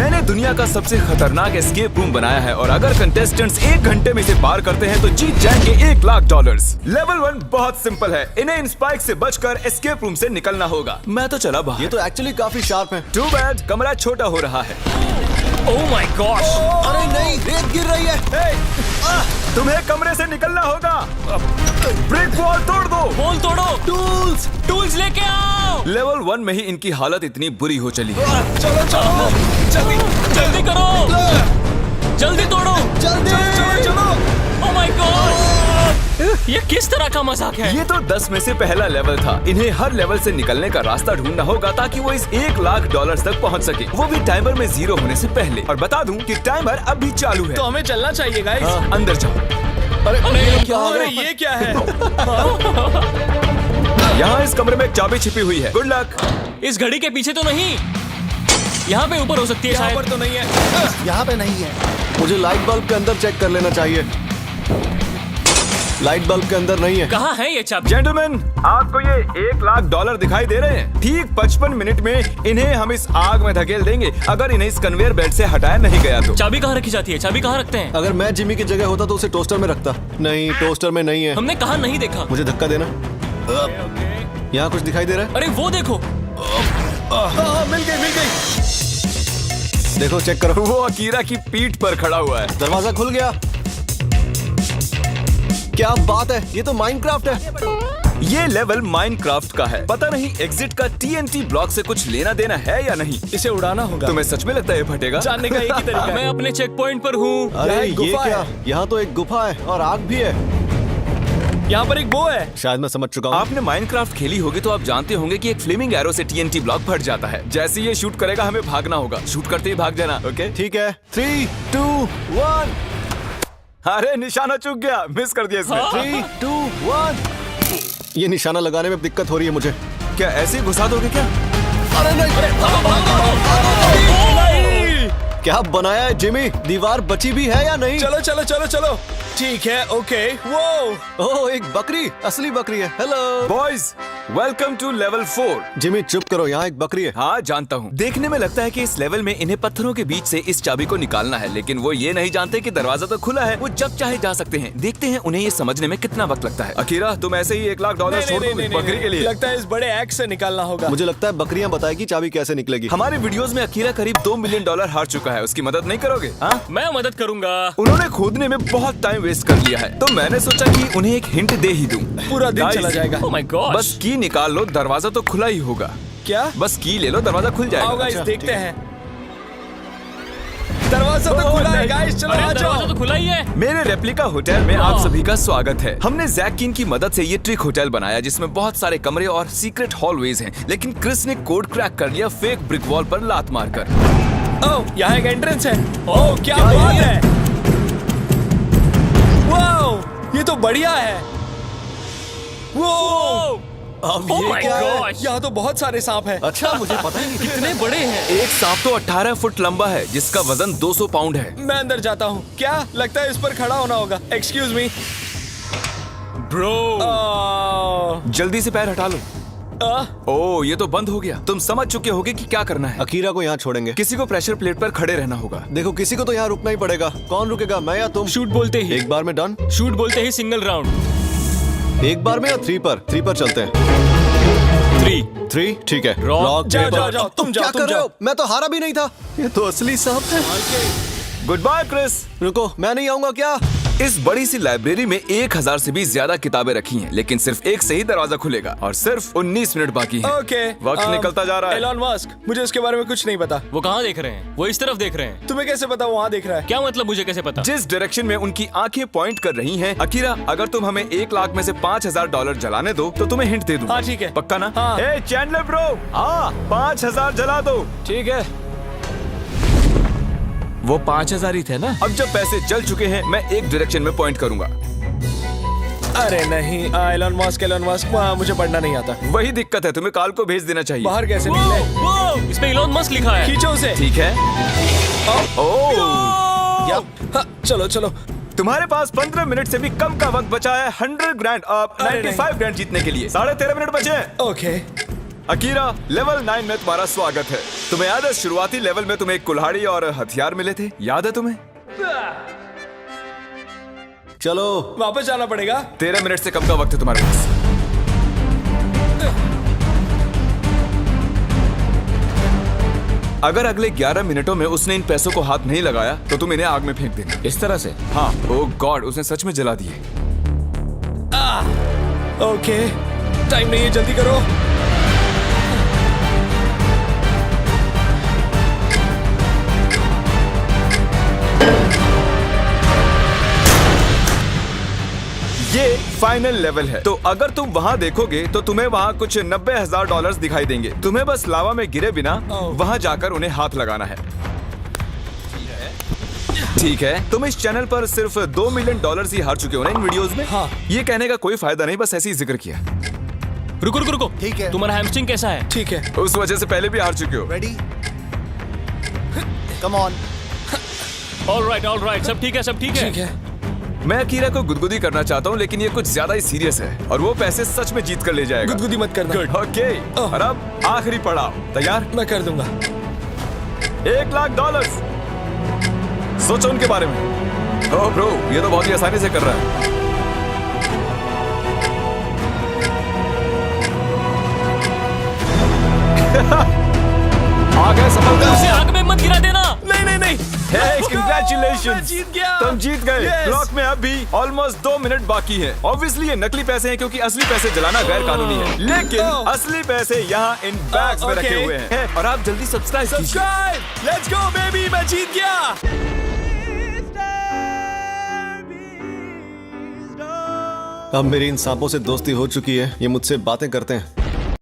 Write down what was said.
मैंने दुनिया का सबसे खतरनाक एस्केप रूम बनाया है और अगर कंटेस्टेंट्स 1 घंटे में इसे पार करते हैं तो जीत जाएंगे $1,00,000। लेवल 1 बहुत सिंपल है, इन्हें इन स्पाइक से बचकर एस्केप रूम से निकलना होगा। मैं तो चला बाहर। ये तो एक्चुअली काफी शार्प है। टू बैड, कमरा छोटा हो रहा है। Oh my gosh! अरे नहीं, रेत गिर रही है। तुम्हें कमरे से निकलना होगा। ब्रिक वॉल तोड़ दो। वॉल तोड़ो। टूल्स लेके आओ। लेवल 1 में ही इनकी हालत इतनी बुरी हो चली है। चलो चलो जल्दी करो, जल्दी तोड़ो, चलो। Oh my God! ये किस तरह का मजाक है? ये तो 10 में से पहला लेवल था। इन्हें हर लेवल से निकलने का रास्ता ढूंढना होगा ताकि वो इस $1,00,000 तक पहुंच सके, वो भी टाइमर में 0 होने से पहले। और बता दूं कि टाइमर अब भी चालू है। तो हमें चलना चाहिए गाइस। हाँ, अंदर जाओ। अरे ये क्या है? यहाँ इस कमरे में एक चाबी छिपी हुई है। Good luck. इस घड़ी के पीछे तो नहीं, यहाँ पे ऊपर हो सकती है यहाँ शायद। पर तो नहीं है। यहाँ पे नहीं है। मुझे लाइट बल्ब के अंदर चेक कर लेना चाहिए। लाइट बल्ब के अंदर नहीं है। कहाँ है ये चाबी? जेंटलमैन, आपको ये $1,00,000 दिखाई दे रहे हैं? ठीक 55 मिनट में इन्हें हम इस आग में धकेल देंगे अगर इन्हें इस कन्वेयर बेल्ट से हटाया नहीं गया तो। चाबी कहाँ रखी जाती है? चाबी कहाँ रखते हैं? अगर मैं जिमी की जगह होता तो उसे टोस्टर में रखता। नहीं, टोस्टर में नहीं है। हमने कहाँ नहीं देखा? मुझे धक्का देना। यहाँ कुछ दिखाई दे रहा है? अरे वो देखो। मिल गई। देखो, चेक करो। वो अकीरा की पीठ पर खड़ा हुआ है। दरवाजा खुल गया। क्या बात है, ये तो माइनक्राफ्ट है। ये लेवल माइनक्राफ्ट का है। पता नहीं एग्जिट का TNT ब्लॉक से कुछ लेना देना है या नहीं। इसे उड़ाना होगा। तुम्हें सच में लगता है ये फटेगा? जानने का एक ही तरीका है। मैं अपने चेक पॉइंट पर हूँ। अरे यहाँ एक ये गुफा क्या? है। यहाँ तो एक गुफा है और आग भी है। यहाँ पर एक बो है। शायद मैं समझ चुका हूँ। आपने माइनक्राफ्ट खेली होगी तो आप जानते होंगे कि एक फ्लेमिंग एरो से TNT ब्लॉक फट जाता है। जैसे ये शूट करेगा हमें भागना होगा। शूट करते ही भाग जाना। ओके ठीक है, 3, 2, 1। अरे निशाना चूक गया, मिस कर दिया इसने। 3, 2, 1। ये निशाना लगाने में दिक्कत हो रही है मुझे। क्या ऐसे ही घुसा दोगे क्या? अरे नहीं, क्या बनाया है जिमी? दीवार बची भी है या नहीं? चलो। ठीक है, ओके। वो ओह, एक बकरी, असली बकरी है। Hello boys, welcome to level 4। Jimmy, चुप करो, यहाँ एक बकरी है। हाँ जानता हूँ। देखने में लगता है कि इस लेवल में इन्हें पत्थरों के बीच से इस चाबी को निकालना है, लेकिन वो ये नहीं जानते कि दरवाजा तो खुला है। वो जब चाहे जा सकते हैं। देखते हैं उन्हें ये समझने में कितना वक्त लगता है। अकीरा, तुम ऐसे ही $1,00,000 छोड़ दोगे बकरी के लिए? लगता है इस बड़े एक्स से निकालना होगा। मुझे लगता है बकरियां बताएगी चाबी कैसे निकलेगी। हमारे वीडियोस में अकीरा करीब $2 मिलियन हार चुका है। उसकी मदद नहीं करोगे? हाँ, मैं मदद करूंगा। उन्होंने खोदने में बहुत टाइम वेस्ट कर लिया है, तो मैंने सोचा कि उन्हें एक हिंट दे ही दूं। पूरा दिन Guys, चला जाएगा। Oh my God! बस की निकाल लो, दरवाजा तो खुला ही होगा। क्या? बस की ले लो, दरवाजा खुल जाएगा। आओ गाइस, अच्छा, देखते ठीक है। हैं। दरवाजा तो खुला है गाइस, चलो अरे आ दरवाजा जाओ। तो खुला ही है। मेरे रेप्लिका होटल में आप सभी का स्वागत है। हमने जैकिन की मदद से ये ट्रिक होटल बनाया जिसमें बहुत सारे कमरे और सीक्रेट हॉलवेज हैं, लेकिन क्रिस ने कोड क्रैक कर लिया फेक ब्रिक वॉल पर लात मारकर। ओह, यहाँ एक एंट्रेंस है। ओह, क्या बात है। वाओ, ये तो बढ़िया है। वो अब ओह ये माय क्या है? गॉड! यहाँ तो बहुत सारे सांप हैं। अच्छा, मुझे पता ही नहीं। कितने बड़े हैं। एक सांप तो 18 फुट लंबा है जिसका वजन 200 पाउंड है। मैं अंदर जाता हूँ। क्या लगता है इस पर खड़ा होना होगा? Excuse me. ब्रो, जल्दी से पैर हटा लो। ओह, ये तो बंद हो गया। तुम समझ चुके होगे कि क्या करना है। अकीरा को यहाँ छोड़ेंगे। किसी को प्रेशर प्लेट पर खड़े रहना होगा। देखो, किसी को तो यहाँ रुकना ही पड़ेगा। कौन रुकेगा, मैं या तुम? शूट बोलते ही एक बार में डन। शूट बोलते ही सिंगल राउंड। एक बार में या 3 पर? 3 पर चलते हैं। 3 ठीक है। Rock, Rock, जाओ, paper। जाओ, जाओ, तुम जाओ, क्या तुम कर रहे जाओ। हो? मैं तो हारा भी नहीं था। ये तो असली सांप है। Goodbye Chris. रुको, मैं नहीं आऊंगा क्या? इस बड़ी सी लाइब्रेरी में 1000 से भी ज्यादा किताबें रखी हैं, लेकिन सिर्फ एक से ही दरवाजा खुलेगा और सिर्फ 19 मिनट बाकी हैं। ओके, वक्त निकलता जा रहा है। एलॉन मस्क, मुझे उसके बारे में कुछ नहीं पता। वो कहाँ देख रहे हैं? वो इस तरफ देख रहे हैं। तुम्हें कैसे पता वो वहाँ देख रहा है? क्या मतलब, मुझे कैसे पता? जिस डायरेक्शन में उनकी आंखें पॉइंट कर रही हैं। अकीरा, अगर तुम हमें $1,00,000 में से $5,000 जलाने दो तो तुम्हें हिंट दे दूं। हाँ, ठीक है। पक्का ना? हाँ। ए चैंडलर ब्रो, हाँ 5,000 जला दो। ठीक है। वो 5,000 ही थे ना? अब जब पैसे जल चुके हैं, मैं एक डायरेक्शन में पॉइंट करूंगा। अरे नहीं, एलॉन मस्क, वहाँ मुझे पढ़ना नहीं आता। वही दिक्कत है, तुम्हें काल को भेज देना चाहिए। बाहर कैसे निकले? वो इस पे इलॉन मस्क लिखा है। खींचो उसे। ठीक है। ओह, हाँ, चलो। तुम्हारे पास 15 मिनट से भी कम का वक्त बचा है 100 ग्रैंड, अरे 95 ग्रैंड जीतने के लिए। 13.5 मिनट बचे हैं। ओके, अकीरा, लेवल 9 में तुम्हारा स्वागत है। तुम्हें याद है शुरुआती लेवल में तुम्हें एक कुल्हाड़ी और हथियार मिले थे? याद है तुम्हें? चलो वापस जाना पड़ेगा। 13 मिनट से कम का वक्त है तुम्हारे पास। अगर अगले 11 मिनटों में उसने इन पैसों को हाथ नहीं लगाया तो तुम इन्हें आग में फेंक देना। इस तरह से? हाँ। ओह गॉड, उसने सच में जला दिए। ओके, टाइम नहीं है, जल्दी करो। ये फाइनल लेवल है, तो अगर तुम वहाँ देखोगे तो तुम्हें वहाँ कुछ $90,000 दिखाई देंगे। तुम्हें बस लावा में गिरे बिना वहाँ जाकर उन्हें हाथ लगाना है। ठीक है, तुम इस चैनल पर सिर्फ $2 मिलियन ही हार चुके हो ना इन वीडियोस में। हाँ। ये कहने का कोई फायदा नहीं, बस ऐसे ही जिक्र किया। रुको रुको रुको, ठीक है। तुम्हारा हैमस्ट्रिंग कैसा है? ठीक है। उस वजह से पहले भी हार चुके हो। Ready, come on. All right, सब ठीक है, सब ठीक है। ठीक है। मैं अकीरा को गुदगुदी करना चाहता हूँ, लेकिन ये कुछ ज्यादा ही सीरियस है और वो पैसे सच में जीत कर ले जाएगा। गुदगुदी मत करना। ओके, और अब आखिरी पड़ाव। तैयार? मैं कर दूंगा। $1 लाख। सोचो उनके बारे में। ओह ब्रो, ये तो बहुत ही आसानी से कर रहा है। आ गए, सफल गए। उसे आग में मत गिरा देना। नहीं नहीं नहीं। Hey, congratulations! मैं जीत गया। तुम जीत गए। Yes! ब्लॉक में अब भी ऑलमोस्ट 2 मिनट बाकी हैं। Obviously ये नकली पैसे हैं क्योंकि असली पैसे जलाना गैर कानूनी है। लेकिन असली पैसे यहाँ इन बैग्स में रखे okay. हुए हैं। और आप जल्दी सब्सक्राइब कीजिए। सब्सक्राइब, लेट्स गो बेबी, मैं जीत गया। अब मेरी इन सांपों से दोस्ती हो चुकी है, ये मुझसे बातें करते हैं।